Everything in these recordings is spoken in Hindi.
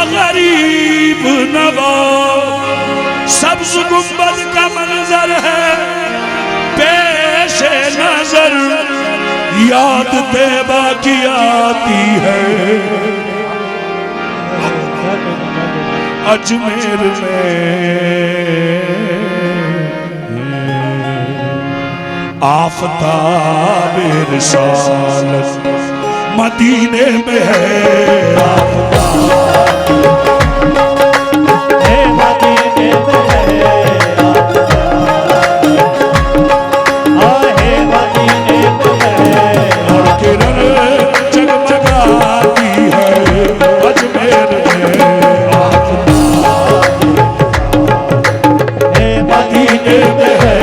गरीब नवाज सब्ज गुंबद का मंजर है पेशे नजर, याद तैबा की आती है अजमेर में आफताब रिसालत मदीने में है आफताब मदीने में है मदीने में है और किरण जगमगाती है अजमेर में आफताब मदीने में है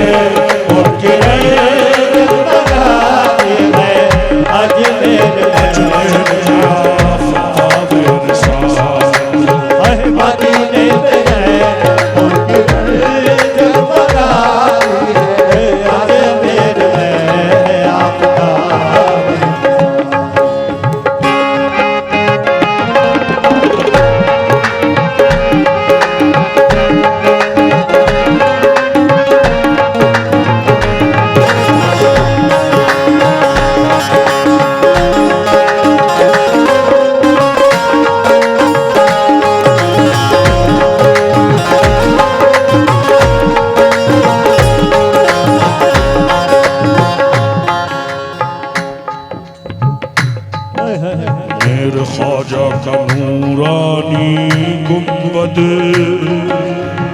और किरण जगमगाती है अजमेर में मेरे ख्वाजा का नूरानी गुंबद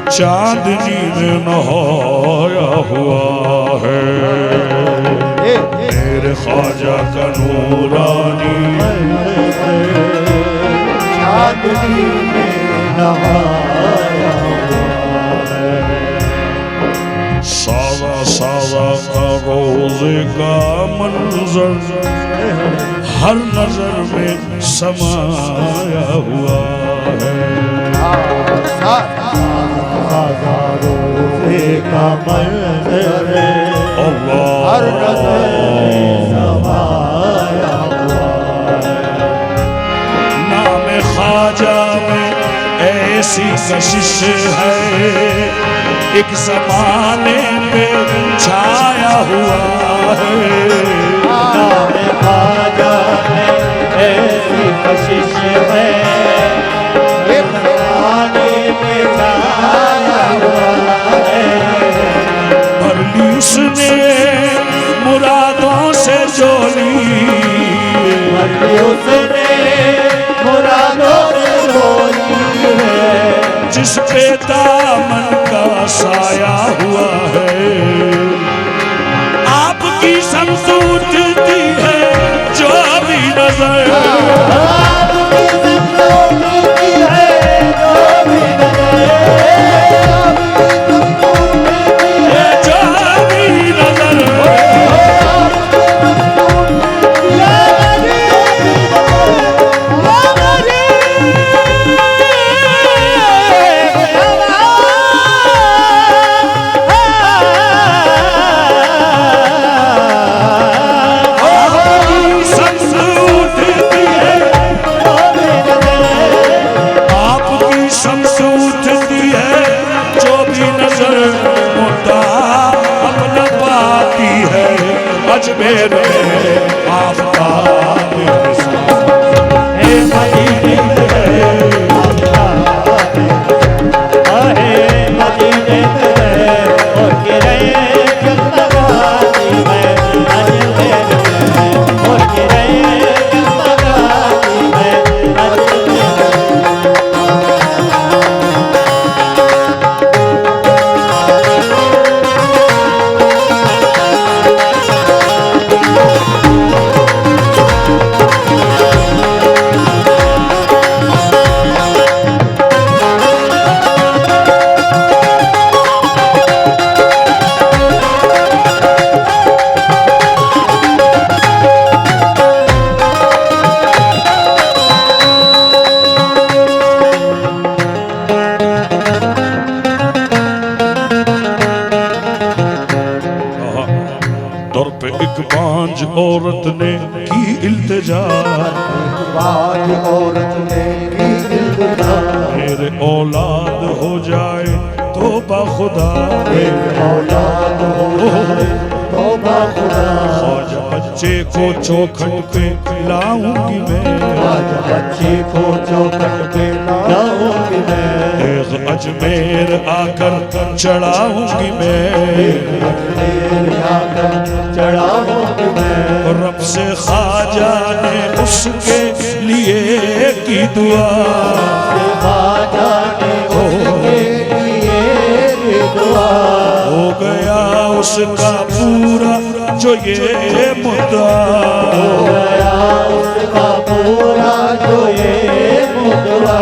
चांदनी में नहाया हुआ है। मेरे ख्वाजा का नूरानी चांदनी में नहाया हुआ है। सावा सावा का रोज़े का मंजर हर नजर में समाया हुआ है। रोज़े का मंजर हर नजर में समाया हुआ है। नाम ख्वाजा में ऐसी कशिश है एक ज़माने पे छाया हुआ है। नाम ख्वाजा में ऐसी कशिश है एक ज़माने पे छाया हुआ है। भर ली उसने मुरादों से जोली, भर ली उसने मुरादों से जोली है। जिस पे दामन का साया हुआ है आपकी समसूरती है जो भी नजर आपकी समसूरती है जो भी नजर जो भी नजर अजमेर में आफताब मदीने में है मदीने में है और किरण जगमगाती है अजमेर में और किरण जगमगाती है अजमेर में। औरत ने की इल्तिजा, तेगबाज औरत ने की इल्तिजा, मेरे औलाद हो जाए तौबा खुदा, मेरे औलाद हो जाए तौबा खुदा, आज बच्चे को चौखट पे लाऊंगी मैं, आज बच्चे को चौखट पे लाऊंगी मैं, देख अजमेर आकर चढ़ाऊंगी मैं, अजमेर आकर चढ़ाऊंगी मैं, रब से ख्वाजा ने उसके लिए की दुआ, ख्वाजा ने उसके लिए दुआ, हो गया उसका पूरा जो ये मुद्दा, हो गया उसका पूरा जो ये मुद्दा,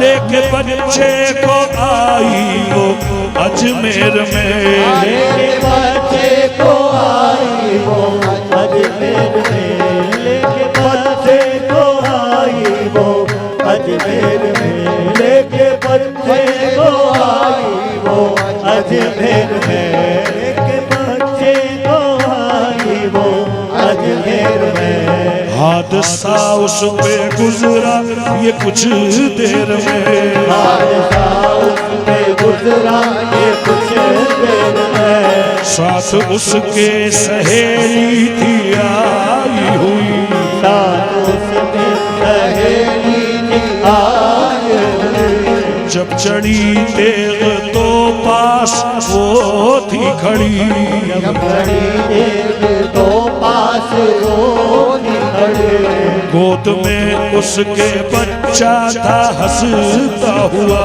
लेके बच्चे को आई वो अजमेर में, लेके बच्चे को आई वो अजमेर में, लेके बच्चे को आई वो अजमेर में, लेके बच्चे को आई वो अजमेर में, लेके बच्चे को आई वो अजमेर में, हादसा उस पे गुजरा ये कुछ देर में, हादसा उसपे गुजरा ये कुछ देर में, साथ उसके सहेली थी आई हुई, साथ उसके सहेली थी आई हुई, जब चढ़ी तेग तो पास वो थी खड़ी, जब खड़ी देख तो पास वो खड़े, गोद में उसके बच्चा था हंसता हुआ,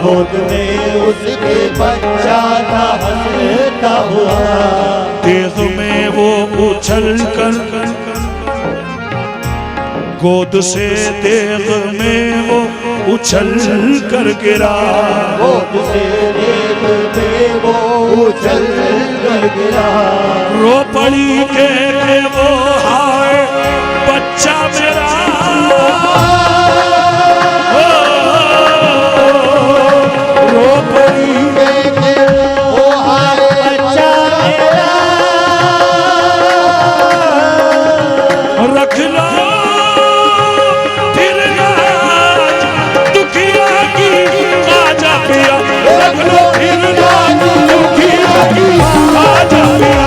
गोद में उसके बच्चा था हंसता हुआ, तेग में वो उछल कर गोद से तेग में वो उछल कर गिरा, गोद से देख में वो उछल कर गिरा, रो पड़ी के वो हाय बच्चा मेरा, रो पड़ी ओ हाय बच्चा मेरा, रख लो फिर लाज दुखिया की आजा पिया, रख लो फिर लाज दुखिया की आजा पिया,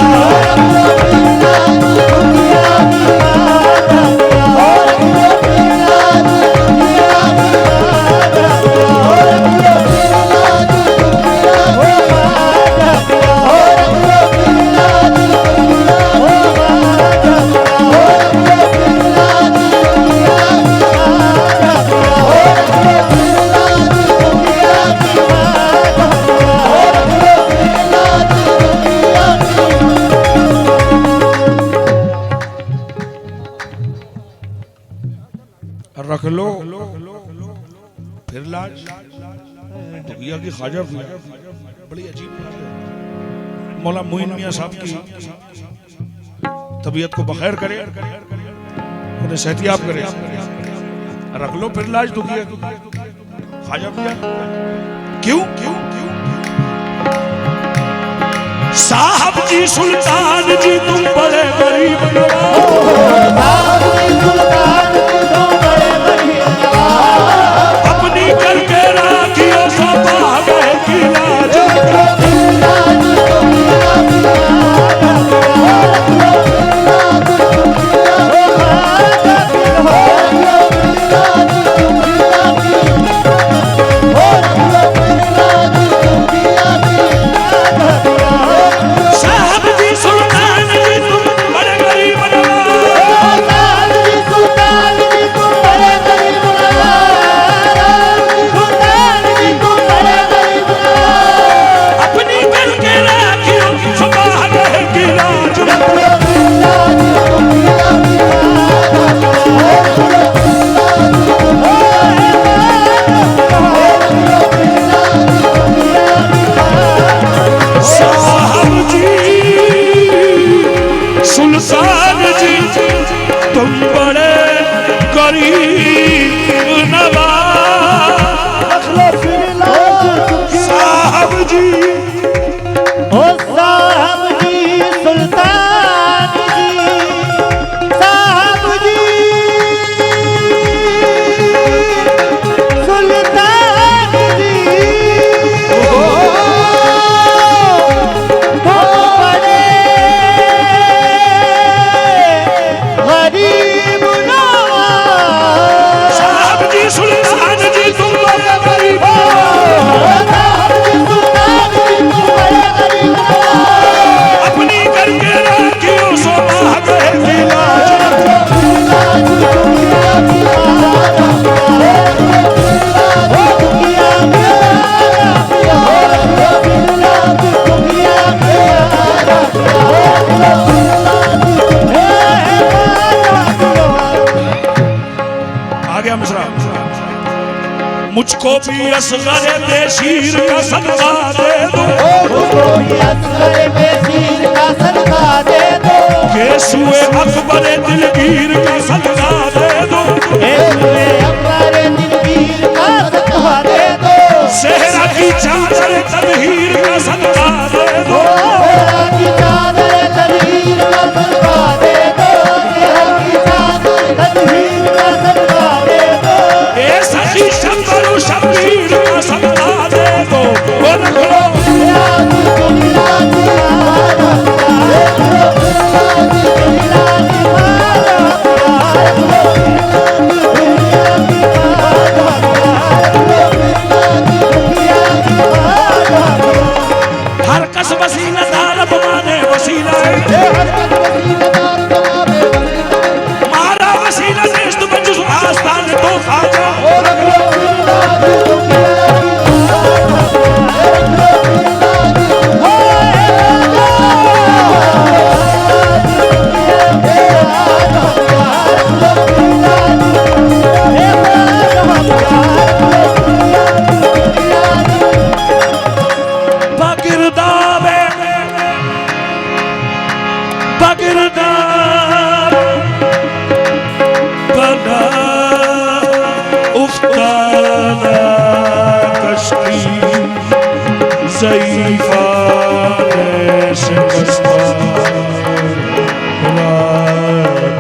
रख लो फिर लाज दुखिया की ख्वाजा पिया, बड़ी अजीब बात है। मौला मोइन मियां साहब की तबीयत को बखैर करे, उन्हें सेहतियाब करे, रख लो फिर लाज दुखिया की ख्वाजा पिया, क्यों क्यों क्यों साहब जी सुल्तान जी तुम बड़े गरीब साहब जी सुल्तान जी तुम बड़े गरीब, अपनी करके राखियो सपा गए की लाज, साहब जी सुल्तान जी तुम बड़े गरीब साहब जी सुल्तान जी तुम बड़े गरीब, सुल्तान जी तुम बड़े गरीब, अपनी करके राखियो सपा गए की लाज, साहब जी सुल्तान जी तुम बड़े गरीब नवाज, साहब जी ओ साहब जी सुल्तान जी मिश्रा। मुझको भी असगर बेशीर का सदका दे दो, मुझको भी असगर बेशीर का सदका दे दो, केसुए अकबर दिलगीर का सदका दे दो, केसुए अकबर दिलगीर का सदका दे दो, सेहरा की चादर तदहीर का सदका दे दो, सेहरा की चादर तदहीर का सदका दे दो, सेहरा की चादर तदहीर का सदका दे दो, ए सखी शंबर शबीर का सदका दे दो। वो रख लो हर कस वसीला दारब माने वसीला है, मारा वसीला देश तुम जुस आस्थान तो खाजा।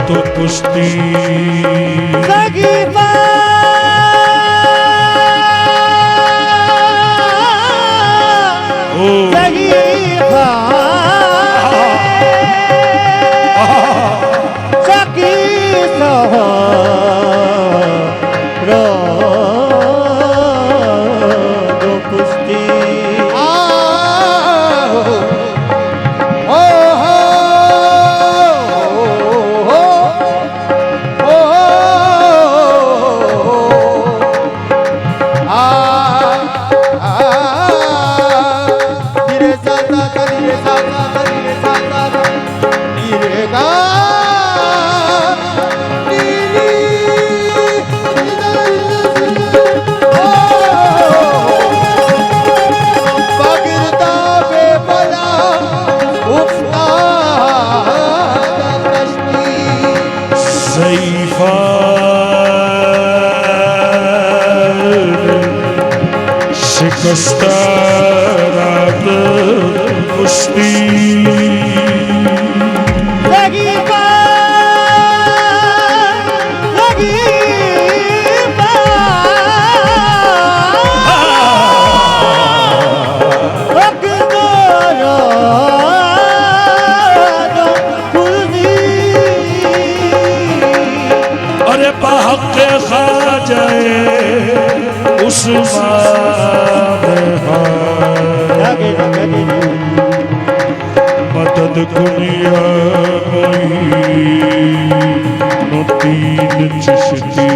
तो पुष्टि शिकस्तारात पुष्टि अरे बहक खा जाए उस मदद कुनिया तीन चिश्ती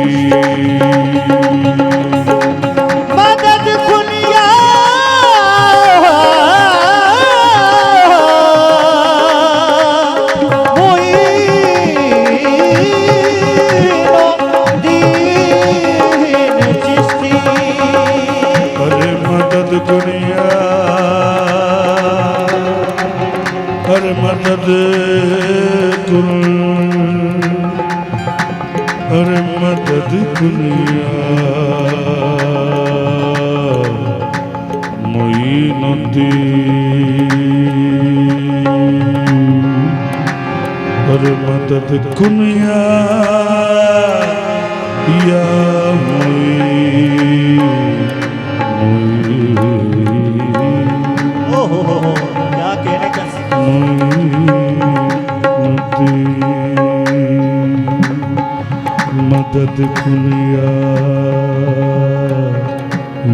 मदद कुनिया मदद कुन अरे मदद कुनिया मोइनुद्दीन अरे मदद कुनिया या क्या कहने का मदद कुनिया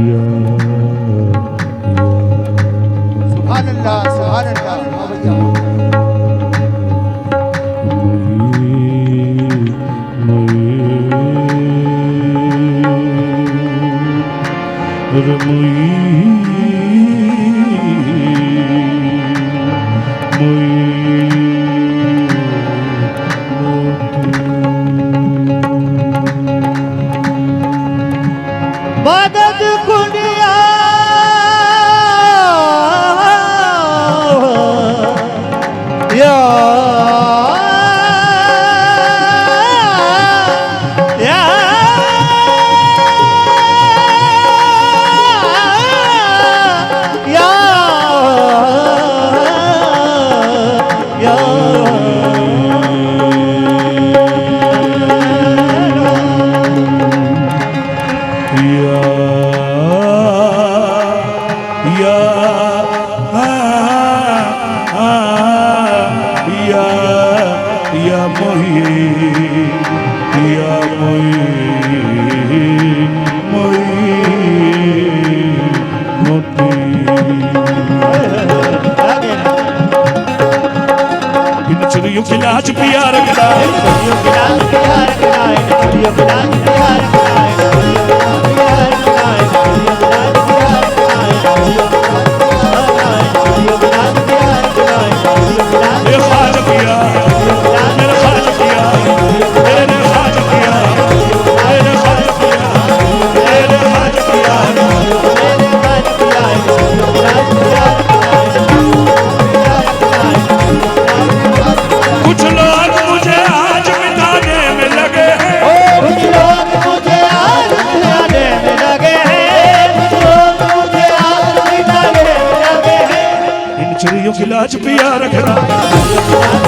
या सुभान अल्लाह सुभान मोही पिया मोही मोही मोती इन चुड़ियों की लाज पिया रखना कुछ लोग मुझे आज मिटाने में लगे हैं, कुछ लोग मुझे आज मिटाने में लगे हैं, कुछ लोग मुझे आज मिटाने में लगे हैं। इन चिड़ियों की लाज पिया रखना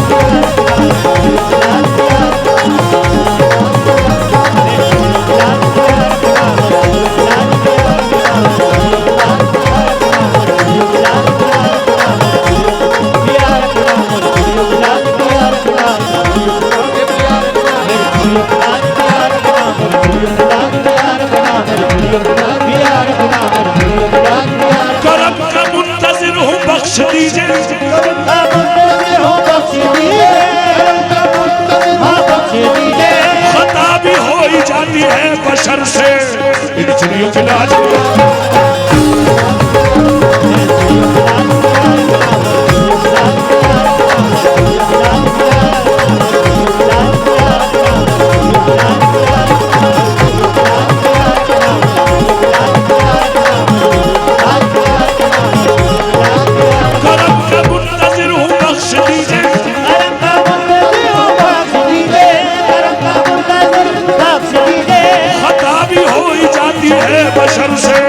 करम का मुंतजिर हूँ बख्श दीजिए खता भी हो ही जाती है बशर से इन चिड़ियों की लाज बशर से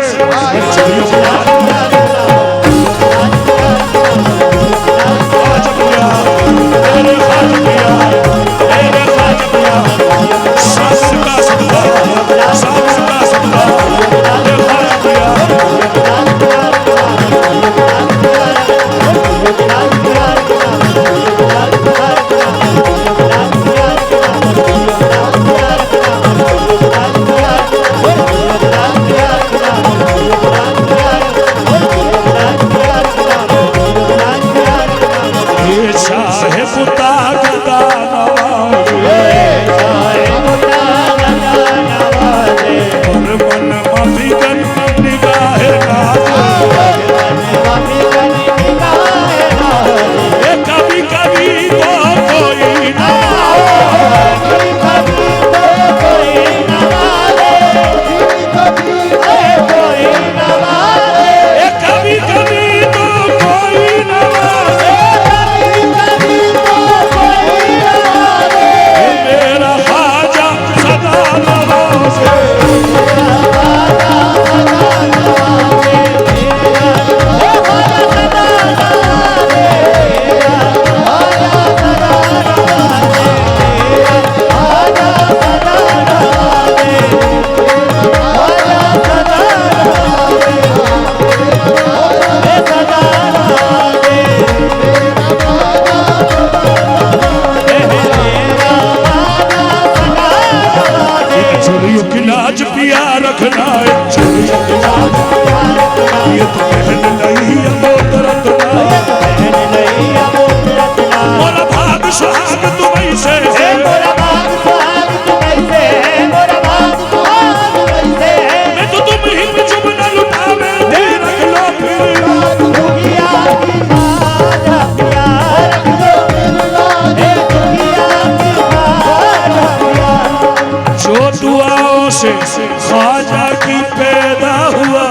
ख्वाजा की पैदा हुआ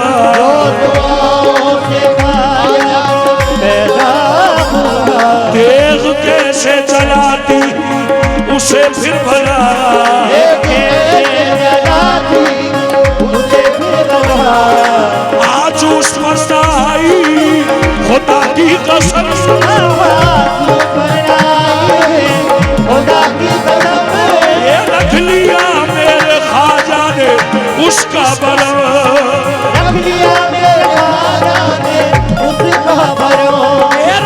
देख कैसे जलाती उसे फिर भला आज उस पर साई खुदा की कसम ये रख लिया मेरे ख्वाजा ने उसका बरम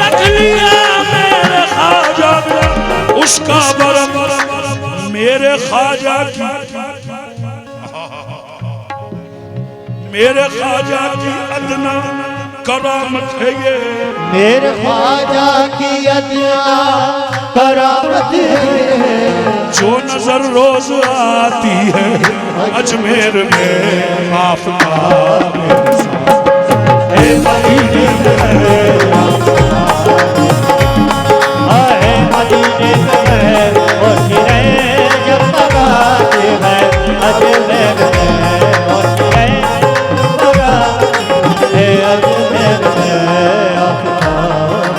रख लिया मेरे ख्वाजा ने उसका बरम कसम मेरे ख्वाजा की, मेरे ख्वाजा की अदना करामत है ये, मेरे ख्वाजा की अदना करामत है, जो नजर रोज आती है अजमेर में आफताब है मदीने में, आए मदीने में और किरे जगमगाते हैं अजमेर में, और किरे जगमगाते हैं अजमेर में आफताब।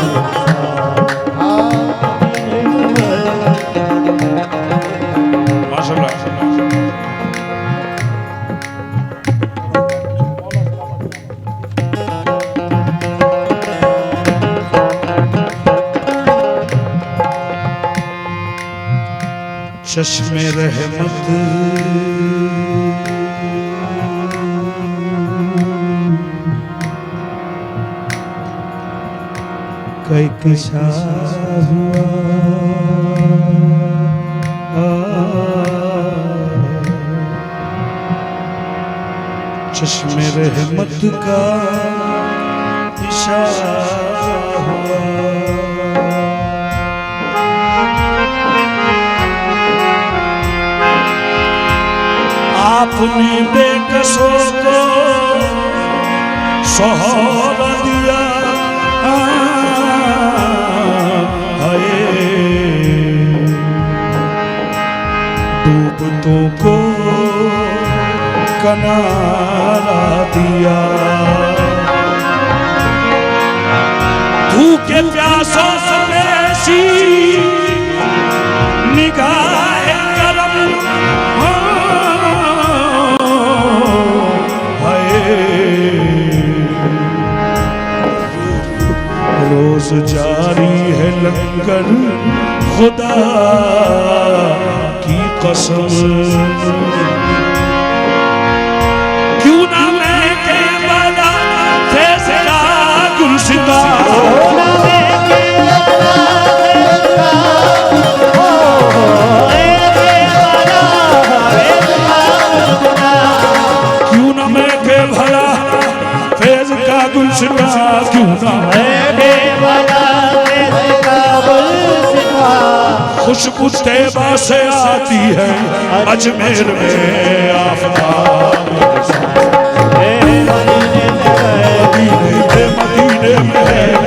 माशाल्लाह। चश्मे रहमत कैसा हुआ, चश्मे रहमत का इशारा हुआ, आपने बेकसों को सहारा दिया, डूबतों को किनारा दिया, भूखे प्यासों से ऐसी निगाह करम, रोज जारी है लंगर खुदा की कसम, क्यों ना मैं के बना फैज़ का गुलसिता, क्यों ना मैं के भला फैज़ का गुलसिता, क्यों ना खुशबू तैबा से आती है अजमेर में आफताब, मदीने में